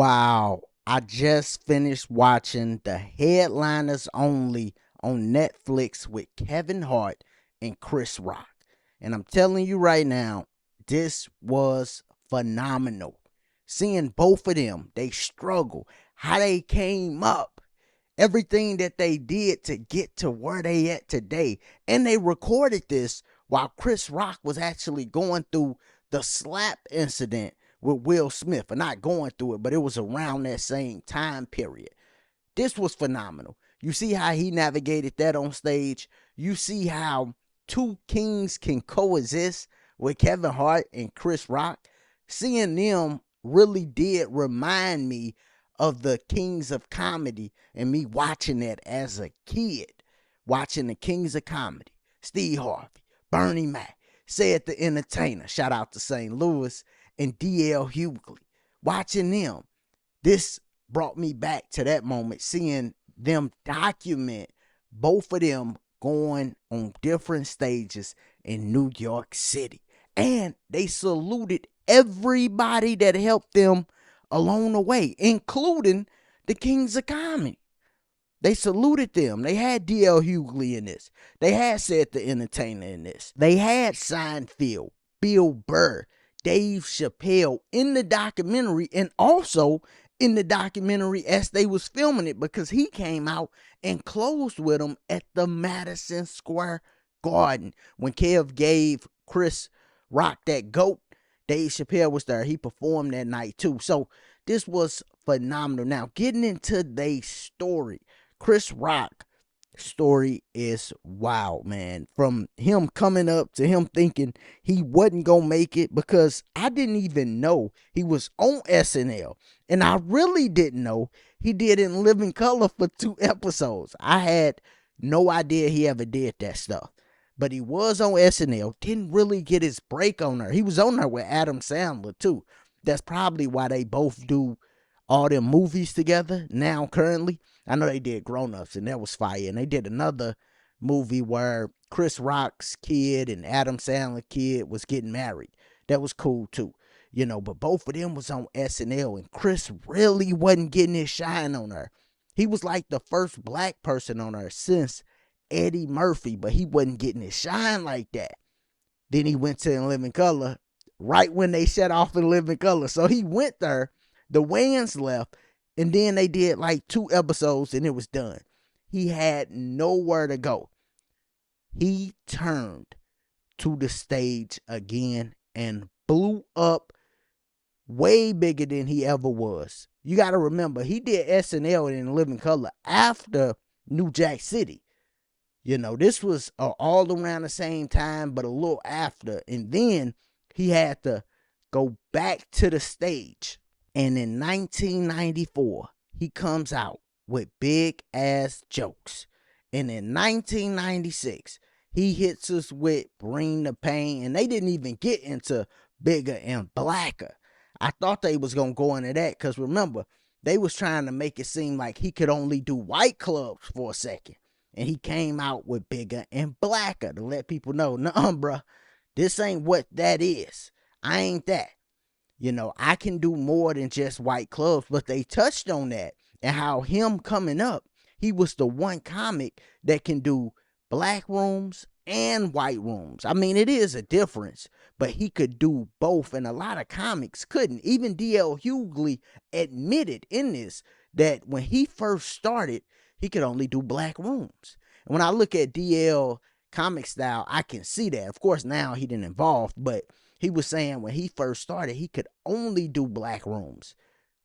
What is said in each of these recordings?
Wow, I just finished watching The Headliners Only on Netflix with Kevin Hart and Chris Rock. And I'm telling you right now, this was phenomenal. Seeing both of them, they struggle, how they came up, everything that they did to get to where they at today. And they recorded this while Chris Rock was actually going through the slap incident with Will Smith. And not going through it, but it was around that same time period. This was phenomenal. You see how he navigated that on stage. You see how two kings can coexist with Kevin Hart and Chris Rock. Seeing them really did remind me of the Kings of Comedy and me watching that as a kid. Watching the Kings of Comedy. Steve Harvey, Bernie Mac, Said the Entertainer, shout out to St. Louis, and D.L. Hughley. Watching them, this brought me back to that moment, seeing them document both of them going on different stages in New York City. And they saluted everybody that helped them along the way, including the Kings of Comedy. They saluted them. They had D.L. Hughley in this. They had Said the Entertainer in this. They had Seinfeld, Bill Burr, Dave Chappelle in the documentary, and also in the documentary as they was filming it, because he came out and closed with them at the Madison Square Garden. When Kev gave Chris Rock that goat, Dave Chappelle was there. He performed that night too. So this was phenomenal. Now, getting into their story, Chris Rock story is wild, man. From him coming up to him thinking he wasn't gonna make it, because I didn't even know he was on SNL, and I really didn't know he did In Living Color for 2 episodes. I had no idea he ever did that stuff, but he was on SNL. Didn't really get his break on there. He was on there with Adam Sandler too. That's probably why they both do all them movies together now currently. I know they did Grown Ups, and that was fire. And they did another movie where Chris Rock's kid and Adam Sandler kid was getting married. That was cool too. But both of them was on SNL, and Chris really wasn't getting his shine on her. He was like the first black person on her since Eddie Murphy, but he wasn't getting his shine like that. Then he went to In Living Color right when they shut off In Living Color. So he went there, the Wayans left, and then they did like 2 episodes and it was done. He had nowhere to go. He turned to the stage again and blew up way bigger than he ever was. You got to remember, he did SNL in Living Color after New Jack City. This was all around the same time, but a little after. And then he had to go back to the stage. And in 1994, he comes out with Big Ass Jokes. And in 1996, he hits us with Bring the Pain. And they didn't even get into Bigger and Blacker. I thought they was going to go into that, because remember, they was trying to make it seem like he could only do white clubs for a second. And he came out with Bigger and Blacker to let people know, nuh-uh, bruh, this ain't what that is. I ain't that. I can do more than just white clubs. But they touched on that, and how him coming up, he was the one comic that can do black rooms and white rooms. I mean, it is a difference, but he could do both, and a lot of comics couldn't. Even D.L. Hughley admitted in this that when he first started, he could only do black rooms. And when I look at DL comic style, I can see that. Of course, now he didn't evolve, but he was saying when he first started, he could only do black rooms.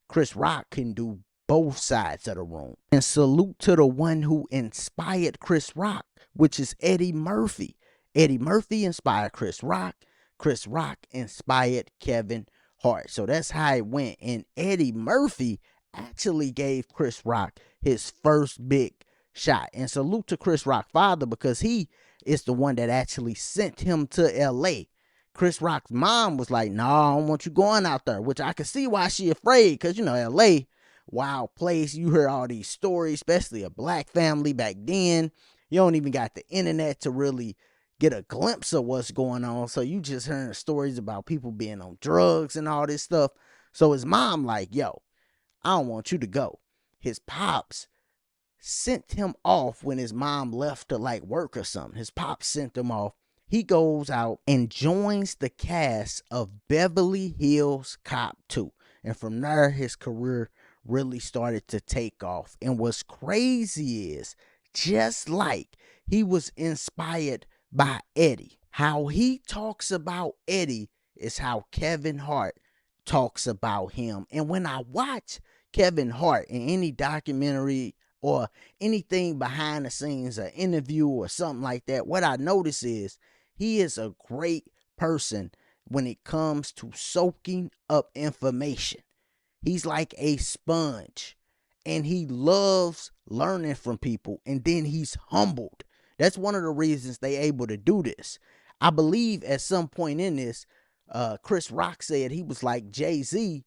Chris Rock can do both sides of the room. And salute to the one who inspired Chris Rock, which is Eddie Murphy. Eddie Murphy inspired Chris Rock. Chris Rock inspired Kevin Hart. So that's how it went. And Eddie Murphy actually gave Chris Rock his first big shot. And salute to Chris Rock's father, because he is the one that actually sent him to L.A. Chris Rock's mom was like, "No, I don't want you going out there," which I can see why she afraid, because, L.A., wild place. You hear all these stories, especially a black family back then. You don't even got the internet to really get a glimpse of what's going on. So you just hearing stories about people being on drugs and all this stuff. So his mom like, "Yo, I don't want you to go. His pops sent him off when his mom left to like work or something. His pops sent him off. He goes out and joins the cast of Beverly Hills Cop 2. And from there, his career really started to take off. And what's crazy is, just like he was inspired by Eddie, how he talks about Eddie is how Kevin Hart talks about him. And when I watch Kevin Hart in any documentary or anything behind the scenes, an interview or something like that, what I notice is he is a great person when it comes to soaking up information. He's like a sponge and he loves learning from people, and then he's humbled. That's one of the reasons they able to do this. I believe at some point in this, Chris Rock said he was like Jay-Z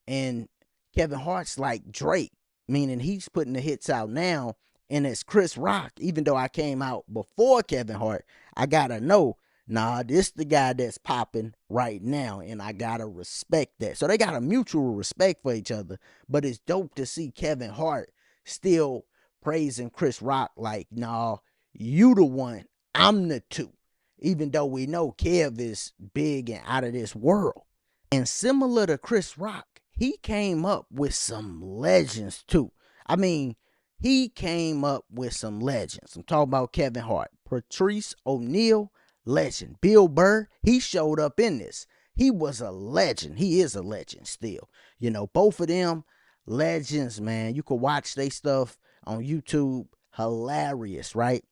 and Kevin Hart's like Drake, meaning he's putting the hits out now. And as Chris Rock, even though I came out before Kevin Hart, I gotta know, nah, this the guy that's popping right now, and I gotta respect that. So they got a mutual respect for each other, but it's dope to see Kevin Hart still praising Chris Rock like, nah, you the one, I'm the two. Even though we know Kev is big and out of this world. And similar to Chris Rock, he came up with some legends too. I mean, he came up with some legends. I'm talking about Kevin Hart. Patrice O'Neal, legend. Bill Burr, he showed up in this. He was a legend. He is a legend still. You know, both of them legends, man. You could watch their stuff on YouTube. Hilarious, right?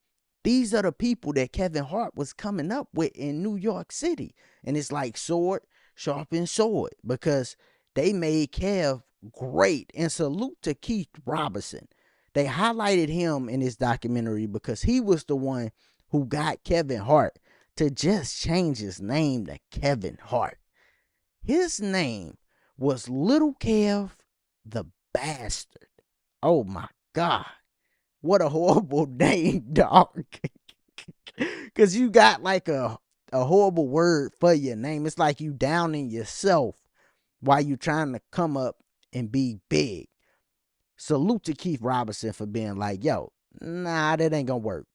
These are the people that Kevin Hart was coming up with in New York City. And it's like sword, sharpen sword, because they made Kev great. And salute to Keith Robinson. They highlighted him in this documentary because he was the one who got Kevin Hart to just change his name to Kevin Hart. His name was Little Kev the Bastard. Oh my God. What a horrible name, dog. Because you got like a horrible word for your name. It's like you downing yourself while you trying to come up and be big. Salute to Keith Robinson for being like, yo, nah, that ain't gonna work.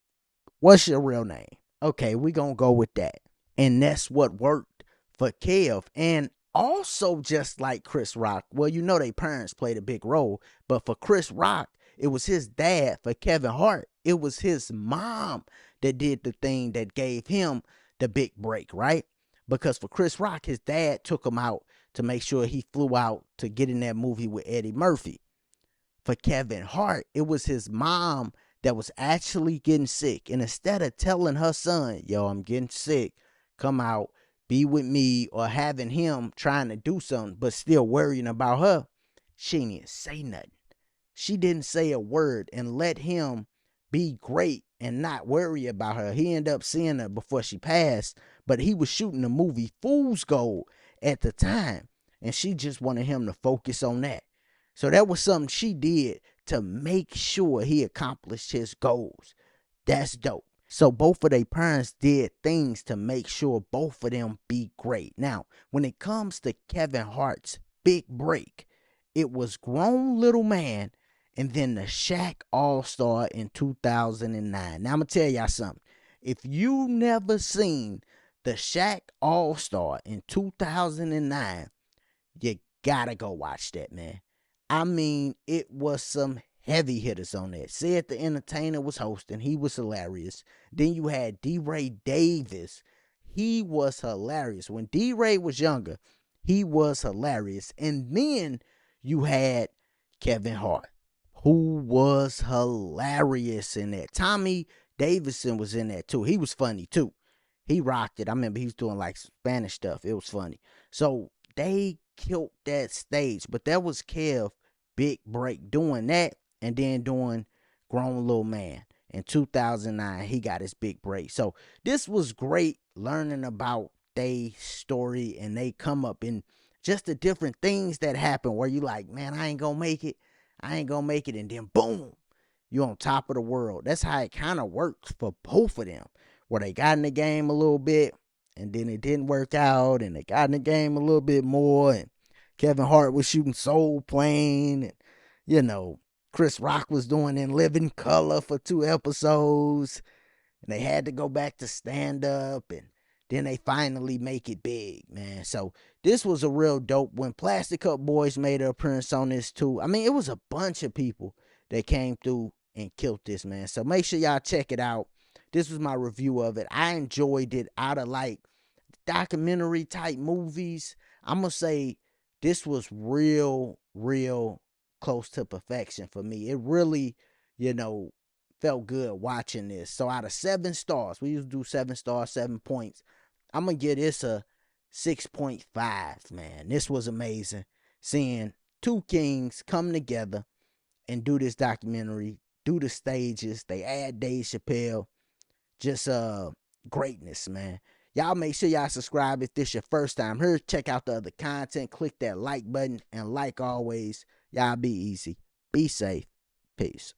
What's your real name? Okay, we gonna go with that. And that's what worked for Kev. And also, just like Chris Rock, well, you know, their parents played a big role, but for Chris Rock, it was his dad. For Kevin Hart, it was his mom that did the thing that gave him the big break, right? Because for Chris Rock, his dad took him out to make sure he flew out to get in that movie with Eddie Murphy. For Kevin Hart, it was his mom that was actually getting sick. And instead of telling her son, yo, I'm getting sick, come out, be with me, or having him trying to do something, but still worrying about her, she didn't say nothing. She didn't say a word and let him be great and not worry about her. He ended up seeing her before she passed, but he was shooting the movie Fool's Gold at the time, and she just wanted him to focus on that. So that was something she did to make sure he accomplished his goals. That's dope. So both of their parents did things to make sure both of them be great. Now, when it comes to Kevin Hart's big break, it was Grown Little Man and then the Shaq All-Star in 2009. Now, I'm going to tell y'all something. If you never seen the Shaq All-Star in 2009, you gotta go watch that, man. I mean, it was some heavy hitters on that. Said the Entertainer was hosting. He was hilarious. Then you had D-Ray Davis. He was hilarious. When D-Ray was younger, he was hilarious. And then you had Kevin Hart, who was hilarious in that. Tommy Davidson was in that too. He was funny too. He rocked it. I remember he was doing like Spanish stuff. It was funny. So they killed that stage. But that was Kev big break doing that, and then doing Grown Little Man. In 2009, he got his big break. So this was great learning about they story and they come up in just the different things that happen where you like, man, I ain't gonna make it. I ain't gonna make it. And then boom, you on top of the world. That's how it kind of works for both of them, where they got in the game a little bit and then it didn't work out, and they got in the game a little bit more, and Kevin Hart was shooting Soul Plane, and you know, Chris Rock was doing In Living Color for 2 episodes, and they had to go back to stand up, and then they finally make it big, man. So this was a real dope. When Plastic Cup Boys made an appearance on this too, I mean, it was a bunch of people that came through and killed this, man. So make sure y'all check it out. This was my review of it. I enjoyed it. Out of like documentary type movies, I'm gonna say this was real close to perfection for me. It really, you know, felt good watching this. So out of 7 stars, we used to do 7 stars, 7 points. I'm gonna give this a 6.5, man. This was amazing. Seeing two kings come together and do this documentary, do the stages. They add Dave Chappelle. Just greatness, man. Y'all make sure y'all subscribe if this your first time here. Check out the other content. Click that like button. And like always, y'all be easy. Be safe. Peace.